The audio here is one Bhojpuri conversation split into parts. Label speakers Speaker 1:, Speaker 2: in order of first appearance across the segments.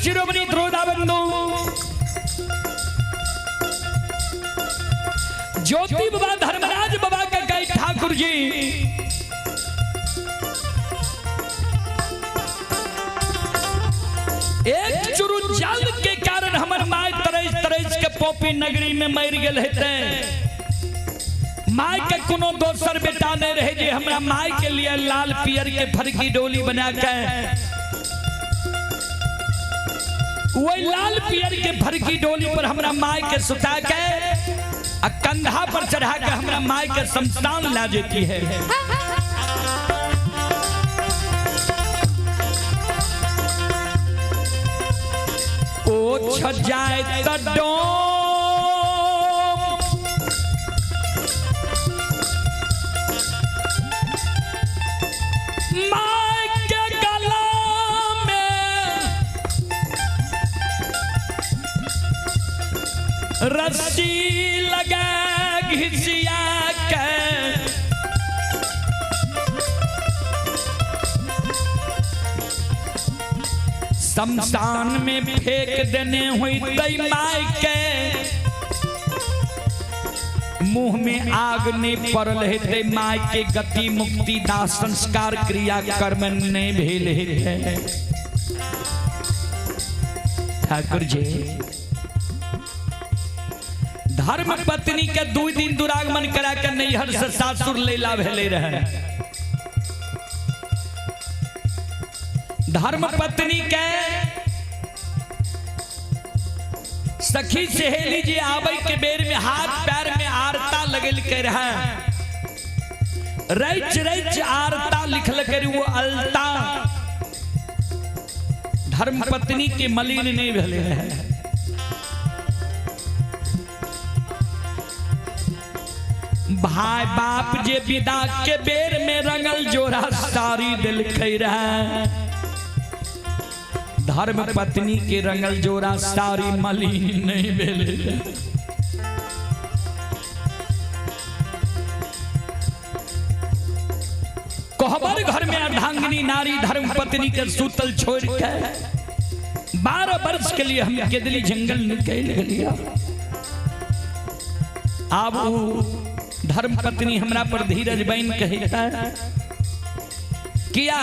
Speaker 1: शिरोमणि द्रोणाबंधु ज्योति बाबा धर्मराज बाबा का कई ठाकुर जी एक चुरु जल के कारण हमर माय तरस तरस के पोपी नगरी में मर गेल हेते। माय के कोनो दोसर बेटा नहीं रहे जे हमरा माय के लिए लाल पियर के फरकी डोली बना के वही लाल पियर के फरकी डोली पर हमरा माय के सुता के आ कंधा पर चढ़ा के हमरा माय के शमशान ला देती है। ओ छजाए तडो माय के गला में रस्सी लगा घिसिया के शमशान में फेंक देने हुई तई माय के मुंह में आग नहीं पड़ल है माय के गति मुक्ति दाह संस्कार क्रिया कर्म नहीं भेल है। ठाकुर जी धर्म पत्नी के 2 दिन दुरागमन करा के नैहर से सासुर लेला भेले रहे। धर्म पत्नी के सखी सहेली जी आवे के बेर में हाथ पैर में आरता लगल के रहे। रच रच आरता लिखल कर वो अलता धर्म पत्नी के मलिन नहीं भेले रहे। भाई बाप जे विदा के बेर में रंगल जोरा सारी दिल कह रहा। धर्म पत्नी के रंगल जोरा सारी मलिन नहीं भेले। कोहबर घर में अर्धांगिनी नारी धर्म पत्नी के सूतल छोड़ के 12 वर्ष के लिए हम केदली जंगल निकल गया। अब धर्म पत्नी हमरा पर धीरज बन कहता किया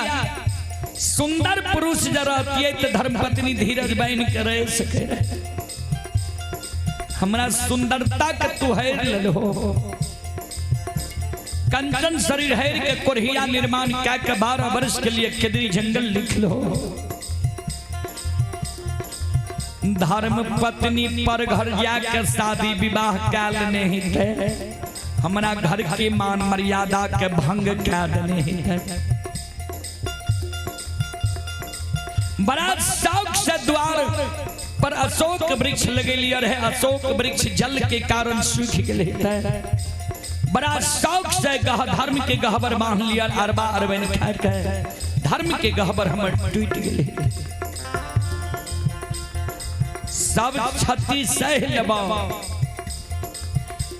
Speaker 1: सुंदर पुरुष जरतिये तो धर्म पत्नी धीरज बन के रह सके। हमरा सुंदरता के तू हैर ले हो कंचन शरीर हैर के कोरहिया निर्माण क्या के 12 वर्ष के लिए केदरी जंगल लिख लो। धर्म पत्नी पर घर जाके शादी विवाह काल नहीं थे। हमरा घर के मान मर्यादा के भंग कर नहीं थे। बड़ा शौक से द्वार पर अशोक वृक्ष लगे लिया रहे। अशोक वृक्ष जल के कारण सूख गए। बड़ा शौक से धर्म के गहबर बांध लिया। अरबा अरबन खा के धर्म के गहबर हमर टूट गए। सब क्षति सह लेबा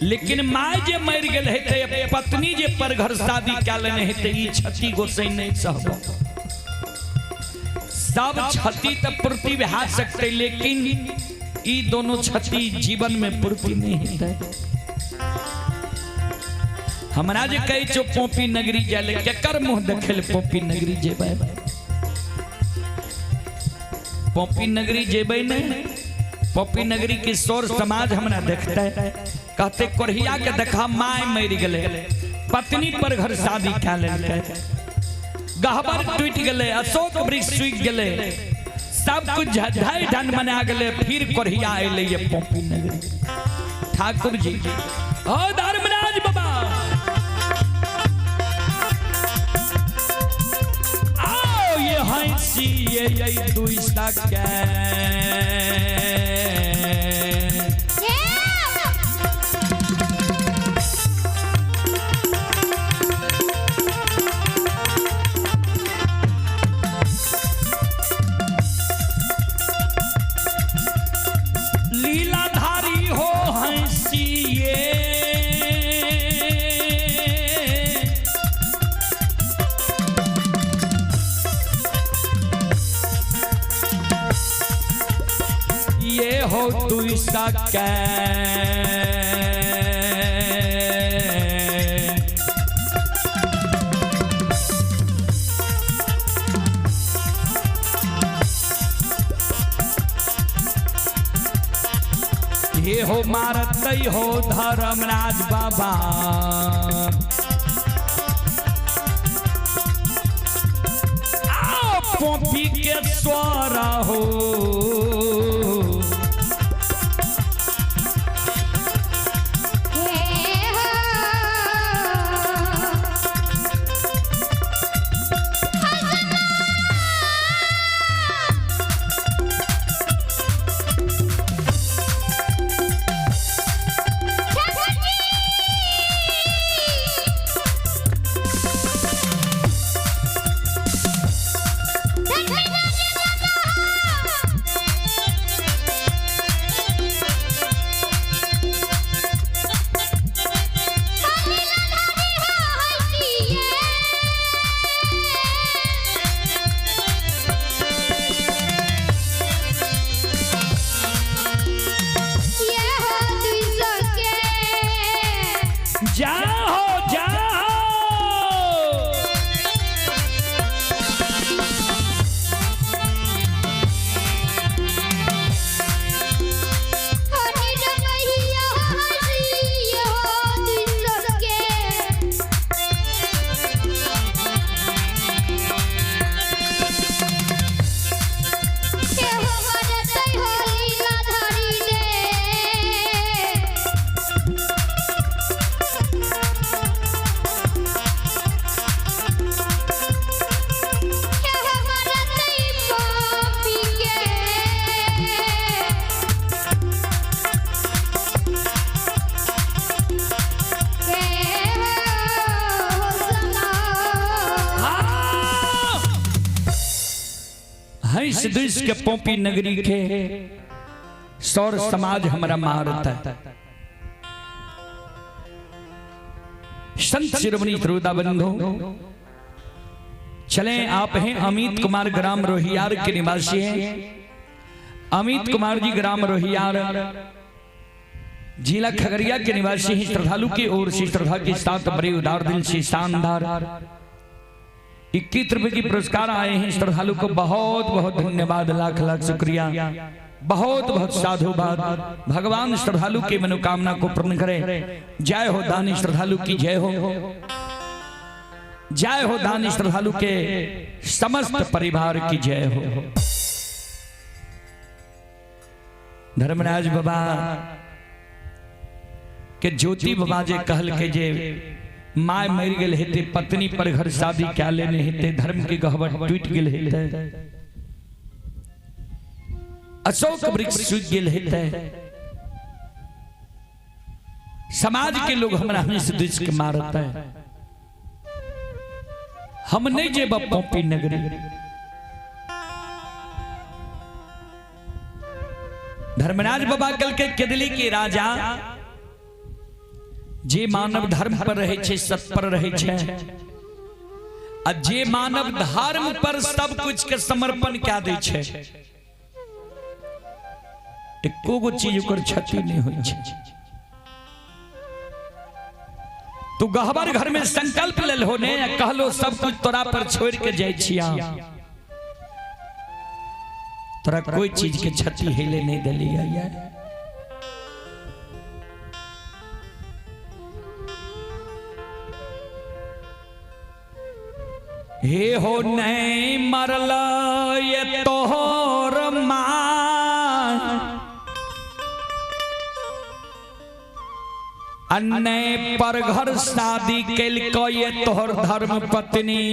Speaker 1: लेकिन माय जे मर गेल है पत्नी जे पर घर शादी क्या लेने है ई क्षति गोसै नहीं सहबा। सब क्षति तो पूर्ति भा सकते लेकिन ई दोनों क्षति जीवन में पूर्ति नहीं है। हमरा जे कहे छो पोपी नगरी जाले केकर मुंह देखल पोपी नगरी जेबै। पोपी नगरी जेबै ने पोपी नगरी की सौर समाज हमरा देखता है कहते कोरहिया के देखा माय मर गए पत्नी पर घर शादी क्या लेके गहबर टूट गए अशोक वृक्ष सूख गए सब कुछ ढाई ढन बना गए फिर कोरहिया अले ये पोपी नगरी। ठाकुर जी ओ धर्मराज बाबा आओ ये हंसी ये दुईसा के ये हो तू इसका ये हो मारत हो धर्मराज बाबा आओ पोपी के स्वरा हो हंस देश के पोपी नगरी के सौर समाज हमारा मारता है। संत शिरोमणि त्रिविदा बंधु चले आप हैं अमित कुमार ग्राम रोहियार के निवासी हैं। अमित कुमार जी ग्राम रोहियार जिला खगड़िया के निवासी हैं। श्रद्धालु की ओर से श्रद्धा के साथ बड़े उदार दिल से शानदार 21 रुपए की पुरस्कार आए हैं। श्रद्धालु को बहुत बहुत धन्यवाद, लाख लाख शुक्रिया, बहुत बहुत साधुवाद। भगवान श्रद्धालु की मनोकामना को पूर्ण करे। जय हो दानी श्रद्धालु की जय हो, जय हो दानी श्रद्धालु के समस्त परिवार की जय हो। धर्मराज बाबा के ज्योति बाबा जे कहल के जे माय मर गए हेते, पत्नी पर घर शादी क्या लेने हेते, धर्म के गहवर टूट गए हेते, अशोक वृक्ष सूख गए हेते, समाज के लोग हमरा हमें देश के मारता है। हम नहीं जेब पोपी नगरी। धर्मराज बाबा कल के केदली के राजा जे मानव धर्म पर रहे छे, सत पर रहे छे, आ जे मानव धर्म पर सब कुछ के समर्पण क्या दे छे, एको गो चीज ओकर क्षति नहीं होई छे। तू गहबर घर में संकल्प लेल हो ने, कहलो सब कुछ तोरा पर छोड़ के जाय छिया, तोरा कोई चीज के क्षति हेले नहीं देलिया यार। हे हो नहीं मरल ये तोहर मां, अन्ने पर घर शादी कैल को ये तोहर धर्म पत्नी,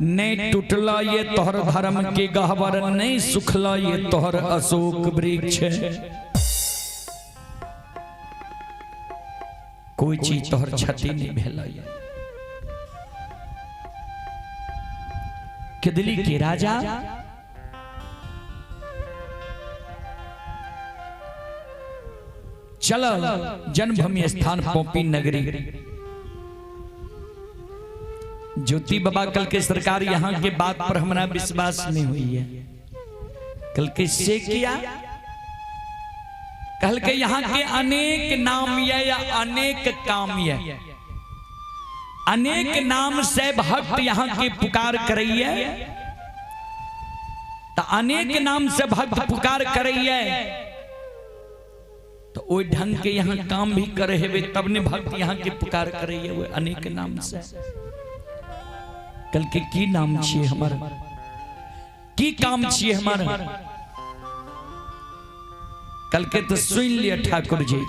Speaker 1: नहीं टूटला ये तोहर धर्म के गहवर, नहीं सुखला ये तोहर अशोक वृक्ष। कोई चीज तोहर क्षति नहीं भेला। केदली के राजा चल जन्मभूमि स्थान पोपी नगरी। ज्योति बाबा कल के सरकार यहाँ के बात पर हमारा विश्वास नहीं हुई है। कल के से किया कल के यहाँ के अनेक नाम या अनेक काम है, अनेक नाम से भक्त यहाँ की पुकार करिए, तो अनेक नाम से भक्त पुकार करिए तो वो ढंग के यहाँ काम भी करे हुए तब ने भक्त यहाँ की पुकार करिए वो अनेक नाम से। कल के की नाम छिए हमार की काम छिए हमार कल के तो सुन लिया ठाकुर जी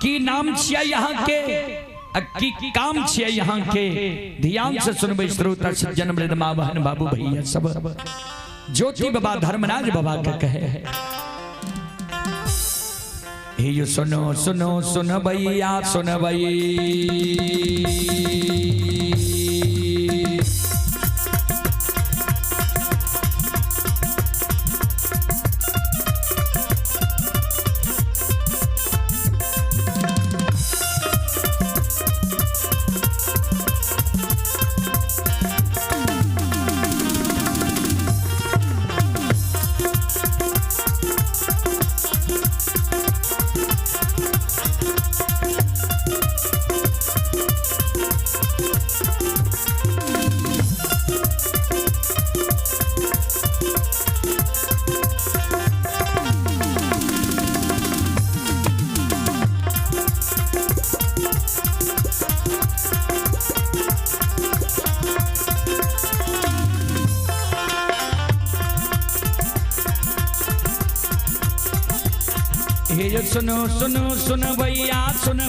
Speaker 1: की नाम छिया यहाँ के की काम छिया यहाँ के। ध्यान से सुनबे श्रोता सज्जन वृंद मां बहन बाबू भैया सब ज्योति बाबा धर्मराज बाबा का कहे है ये सुनो सुनो सुन भैया सुन भई ये सुनो सुनो सुन भैया सुन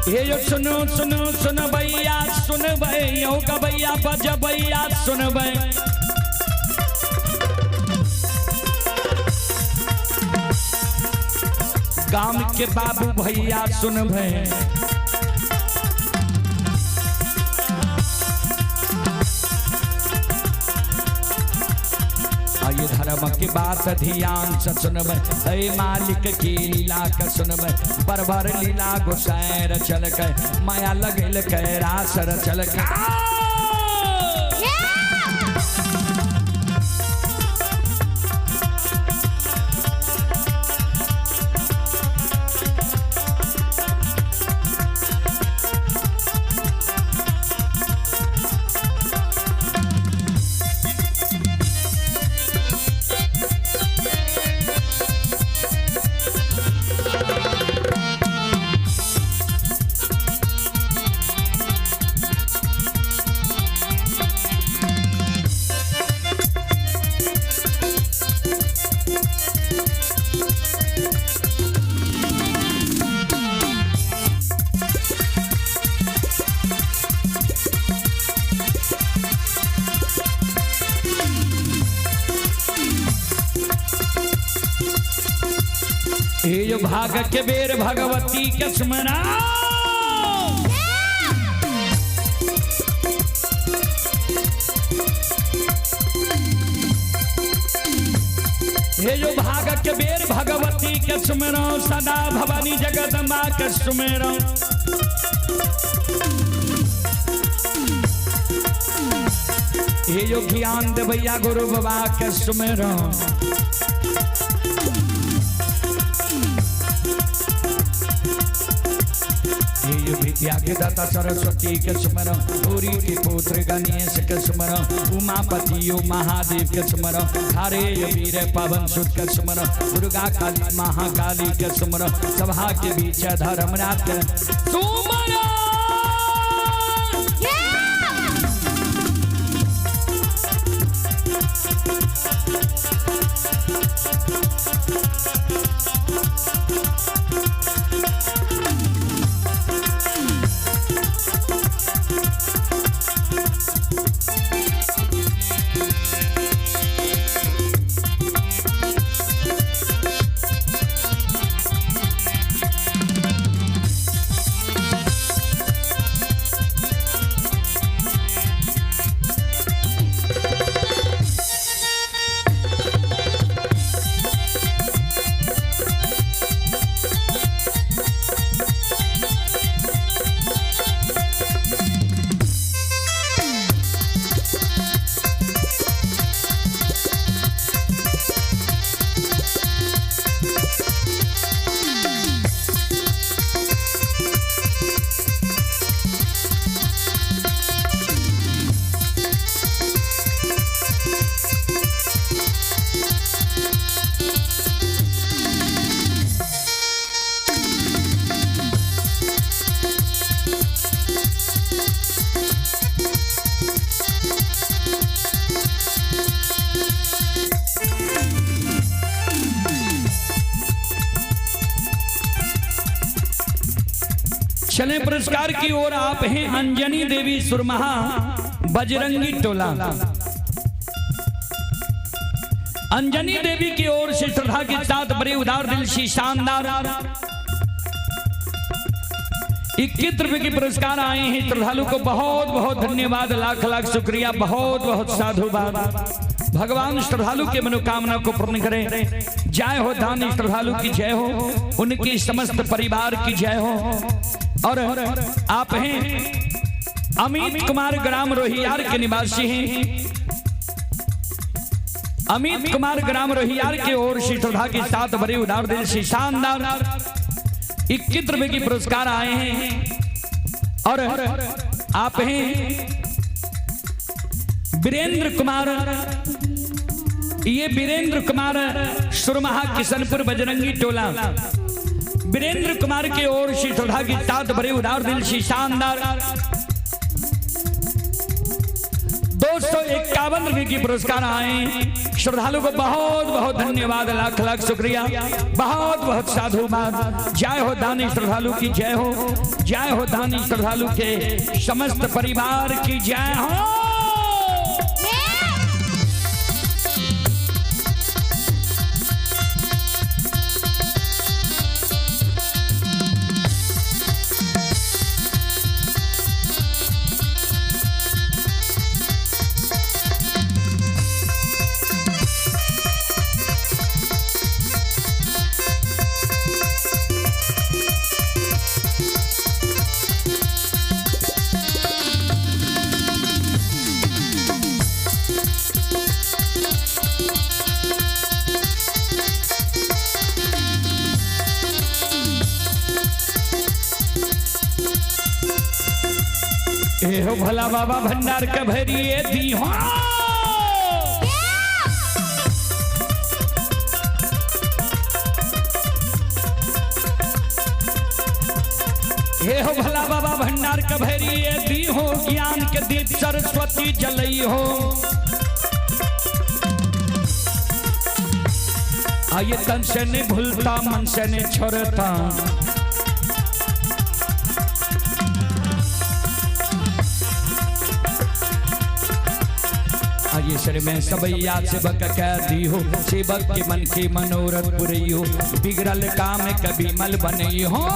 Speaker 1: ये जो सुनो सुनो सुन भैया सुन भैया का भैया बज भैया सुन भै गांव के बाबू भैया सुन भै धर्म की बात ध्यान से सुनबे मालिक की लीला का सुनबे बरबर लीला गोसायर चल के माया लगल के रासर चल के ये जो भाग के बेर भगवती के स्मरण ये जो भाग के बेर भगवती के स्मरण सदा भवानी जगदम्बा के स्मरण ये जो ज्ञान दे भैया गुरु बाबा के स्मरण विद्या के दाता सरस्वती के स्मरण गौरी के पुत्र गणेश के स्मरण उमापति महादेव के स्मरण हरे वीर पवन सुत के स्मरण दुर्गा काली महाकाली के स्मरण सभा के बीच धर्मराज के स्मरण चले पुरस्कार की ओर। आप हैं अंजनी देवी सुरमहा बजरंगी टोला। अंजनी देवी की ओर से श्रद्धा के साथ बड़े उदार दिल से शानदार 21 रुपए के पुरस्कार आए हैं। श्रद्धालु को बहुत बहुत धन्यवाद, लाख लाख शुक्रिया, बहुत बहुत साधुवाद। भगवान श्रद्धालु के मनोकामना को पूर्ण करें। जय हो दानी श्रद्धालु की जय हो, उनकी समस्त परिवार की जय हो। और आप हैं अमित कुमार ग्राम रोहियार के निवासी हैं। अमित कुमार ग्राम रोहियार की ओर से श्रद्धा के साथ बड़े उदार दिल से शानदार 21 रुपए की पुरस्कार आए हैं। और आप हैं वीरेंद्र कुमार, ये वीरेंद्र कुमार सुरमहा किशनपुर बजरंगी टोला। वीरेंद्र कुमार की ओर से श्रद्धा के साथ बड़े उदार दिल से शानदार 251 रुपए की पुरस्कार आए। श्रद्धालु को बहुत बहुत धन्यवाद, लाख लाख शुक्रिया, बहुत बहुत साधुवाद। जय हो दानी श्रद्धालु की जय हो, जय हो दानी श्रद्धालु के समस्त परिवार की जय हो। ए हो भला बाबा भंडार का भरिए दी हो। ए हो भला बाबा भंडार का भरिए दी हो, ज्ञान के दीप सरस्वती जलई हो। आये तन से नहीं भूलता, मन से नहीं छोड़ता। आइए शर में सबैया सेवक कह दी हो, सेवक के मन के मनोरथ पुरई हो। बिगड़ल काम कभी मल बनई हो।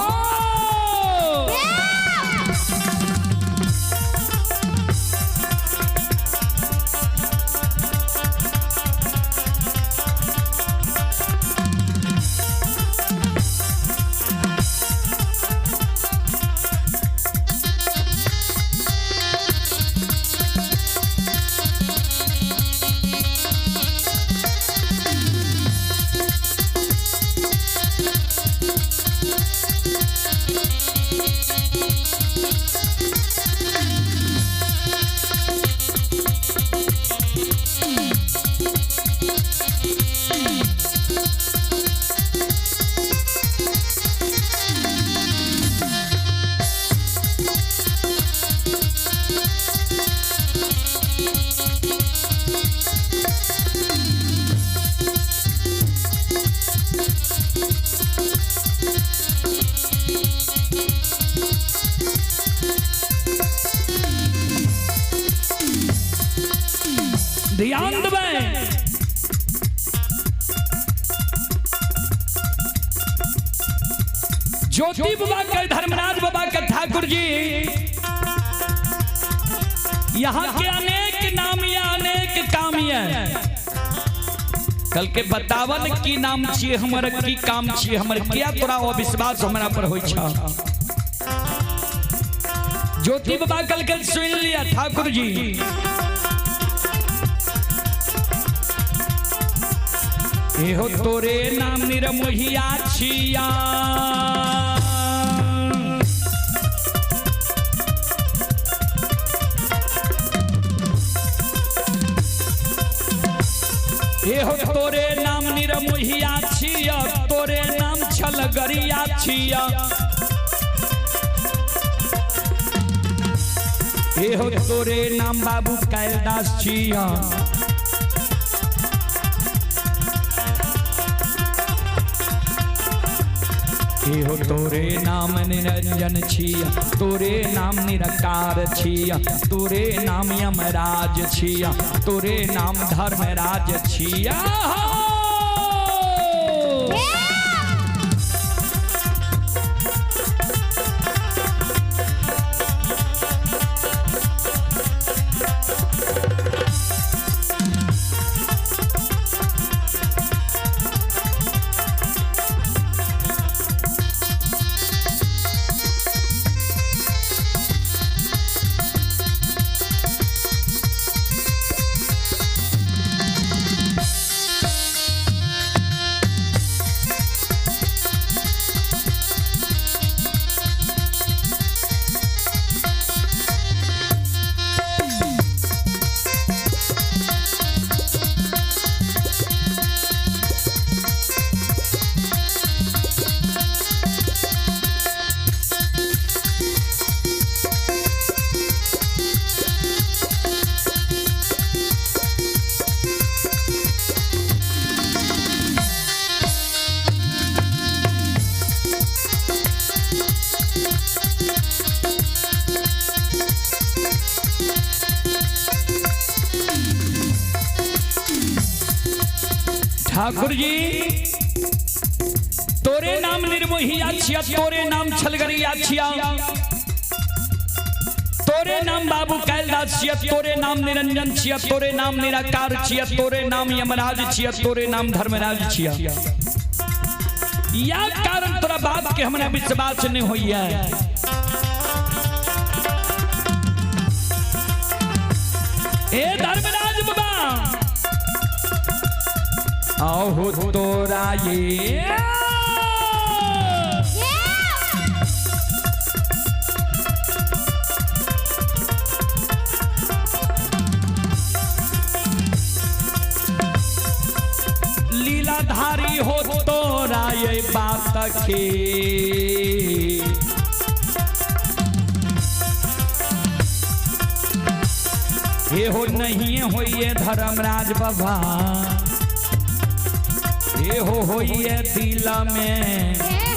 Speaker 1: ध्यान दें, ज्योति बाबा के, धर्मराज बाबा के ठाकुर जी यहाँ के अनेक नाम या अनेक काम है। कल के बतावन की नाम छिए हमर, की काम छिए हमर, किया तोरा अविश्वास हमरा पर होई छा। ज्योति बाबा कल के सुन लिया ठाकुर जी। एहो तोरे नाम निरमोहिया छिया, एहो तोरे नाम निरमोहिया छिया, तोरे नाम छलगरिया छिया। एहो तोरे नाम बाबू कैलाश छिया। हे हो तोरे नाम निरंजन छिया, तोरे नाम निरकार छिया, तोरे नाम यमराज छिया, तोरे नाम धर्मराज छिया। ठाकुर जी तोरे नाम निर्मोहिया छिया, तोरे नाम छलगरिया छिया, तोरे नाम बाबू कैलाश छिया, तोरे नाम निरंजन छिया, तोरे नाम निराकार छिया, तोरे नाम यमराज छिया, तोरे नाम धर्मराज छिया। या कारण तोरा बात के हमरा विश्वास नहीं होइया। ए धर्मराज बाबा आओ तोरा ये लीलाधारी हो तोरा ये बात के ये हो नहीं हो ये धर्मराज बाबा, ये हो ये दिल में